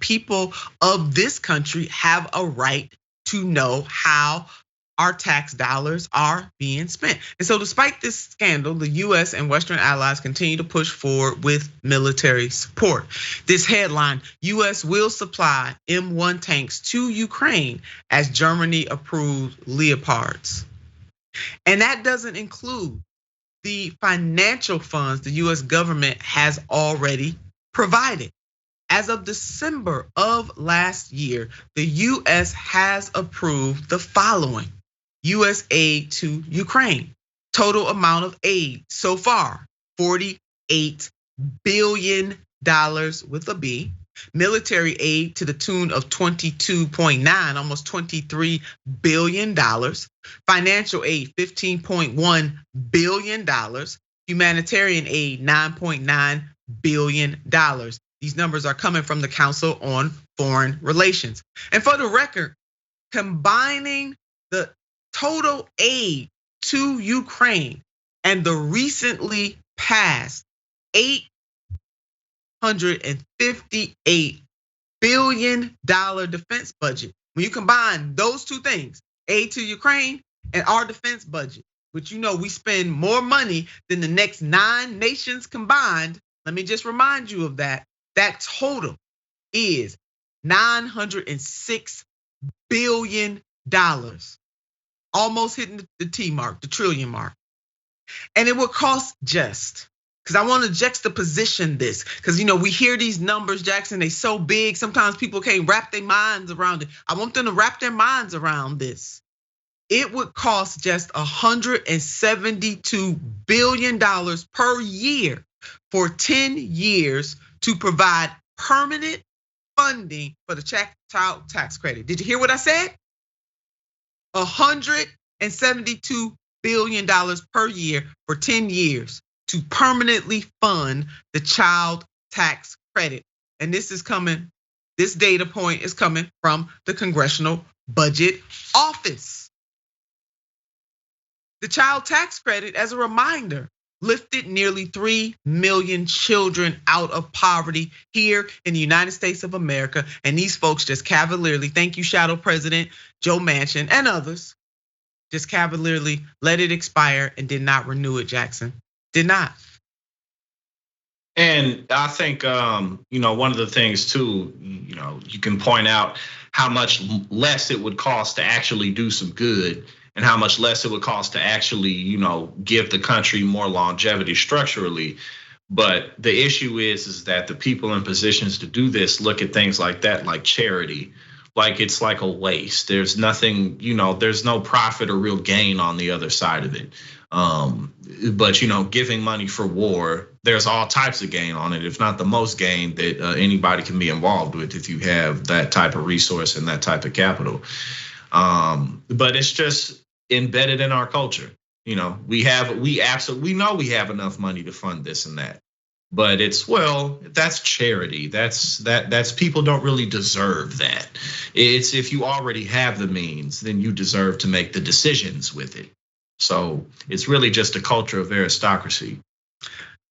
people of this country have a right to know how our tax dollars are being spent. And so despite this scandal, the US and Western allies continue to push forward with military support. This headline, US will supply M1 tanks to Ukraine as Germany approves Leopards. And that doesn't include the financial funds the US government has already provided. As of December of last year, the US has approved the following: US aid to Ukraine. Total amount of aid so far, $48 billion with a B. Military aid to the tune of 22.9, almost $23 billion. Financial aid, $15.1 billion. Humanitarian aid, $9.9 billion. These numbers are coming from the Council on Foreign Relations. And for the record, combining the total aid to Ukraine and the recently passed $858 billion defense budget. When you combine those two things, aid to Ukraine and our defense budget, which we spend more money than the next 9 nations combined. Let me just remind you of that. That total is $906 billion. Almost hitting the T mark, the trillion mark. And it would cost just, because I want to juxtaposition this, because we hear these numbers, Jackson, they so big, sometimes people can't wrap their minds around it. I want them to wrap their minds around this. It would cost just $172 billion per year for 10 years to provide permanent funding for the child tax credit. Did you hear what I said? $172 billion per year for 10 years to permanently fund the child tax credit. And this data point is coming from the Congressional Budget Office. The child tax credit, as a reminder, lifted nearly 3 million children out of poverty here in the United States of America. And these folks just cavalierly, thank you, Shadow President Joe Manchin and others, just cavalierly let it expire and did not renew it, Jackson. Did not. And I think, one of the things too, you can point out how much less it would cost to actually do some good, and how much less it would cost to actually, give the country more longevity structurally. But the issue is that the people in positions to do this look at things like that like charity, like it's like a waste. There's nothing, there's no profit or real gain on the other side of it. But giving money for war, there's all types of gain on it, if not the most gain that anybody can be involved with if you have that type of resource and that type of capital. But it's just embedded in our culture. We know we have enough money to fund this and that. But that's charity. That's people don't really deserve that. It's if you already have the means, then you deserve to make the decisions with it. So it's really just a culture of aristocracy.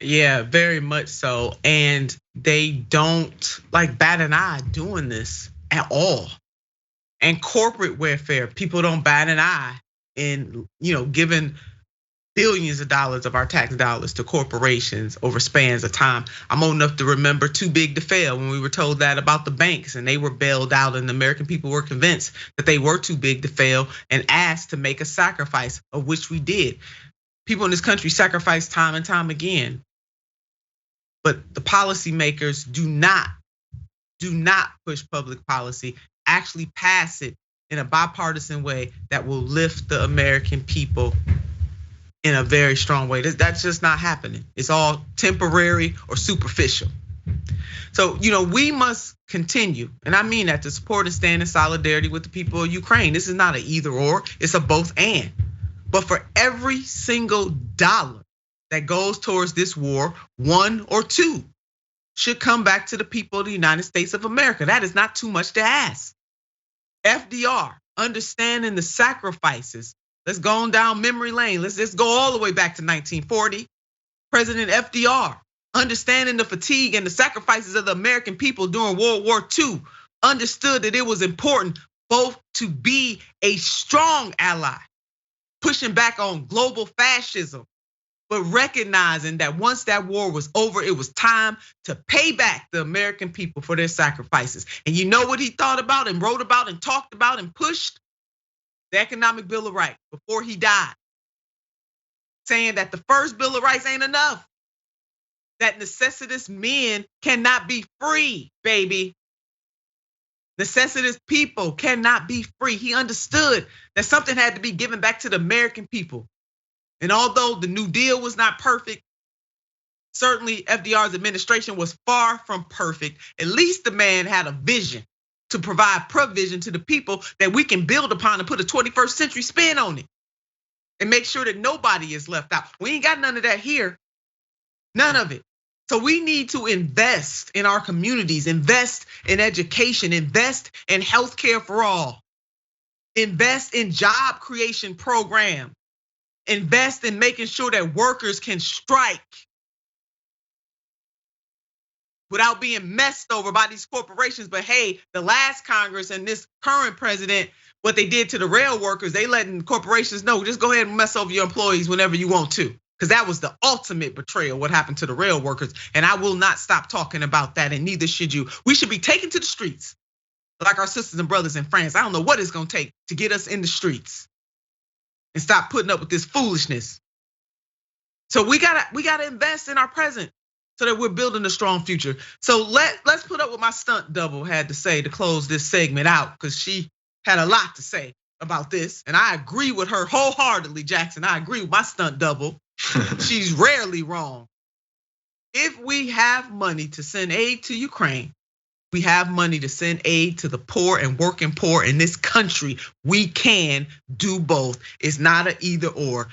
Yeah, very much so. And they don't bat an eye doing this at all. And corporate welfare, people don't bat an eye in, giving billions of dollars of our tax dollars to corporations over spans of time. I'm old enough to remember too big to fail when we were told that about the banks and they were bailed out and the American people were convinced that they were too big to fail and asked to make a sacrifice, of which we did. People in this country sacrifice time and time again. But the policymakers do not push public policy, actually pass it in a bipartisan way that will lift the American people in a very strong way. That's just not happening. It's all temporary or superficial. So, we must continue, and I mean that, to support and stand in solidarity with the people of Ukraine. This is not an either or, it's a both and. But for every single dollar that goes towards this war, 1 or 2 should come back to the people of the United States of America. That is not too much to ask. FDR, understanding the sacrifices. Let's go on down memory lane. Let's just go all the way back to 1940. President FDR understanding the fatigue and the sacrifices of the American people during World War II, understood that it was important both to be a strong ally, pushing back on global fascism, but recognizing that once that war was over, it was time to pay back the American people for their sacrifices. And you know what he thought about and wrote about and talked about and pushed? The Economic Bill of Rights before he died, saying that the first Bill of Rights ain't enough, that necessitous men cannot be free, baby. Necessitous people cannot be free. He understood that something had to be given back to the American people. And although the New Deal was not perfect, certainly FDR's administration was far from perfect. At least the man had a vision to provide provision to the people that we can build upon and put a 21st century spin on it and make sure that nobody is left out. We ain't got none of that here, none of it. So we need to invest in our communities, invest in education, invest in healthcare for all, invest in job creation programs, invest in making sure that workers can strike without being messed over by these corporations. But hey, the last Congress and this current president, what they did to the rail workers, they letting corporations know, just go ahead and mess over your employees whenever you want to. Because that was the ultimate betrayal, what happened to the rail workers. And I will not stop talking about that, and neither should you. We should be taken to the streets like our sisters and brothers in France. I don't know what it's gonna take to get us in the streets and stop putting up with this foolishness. So we gotta invest in our present so that we're building a strong future. So let's put up what my stunt double had to say to close this segment out, because she had a lot to say about this. And I agree with her wholeheartedly, Jackson. I agree with my stunt double. She's rarely wrong. If we have money to send aid to Ukraine, we have money to send aid to the poor and working poor in this country. We can do both. It's not an either or.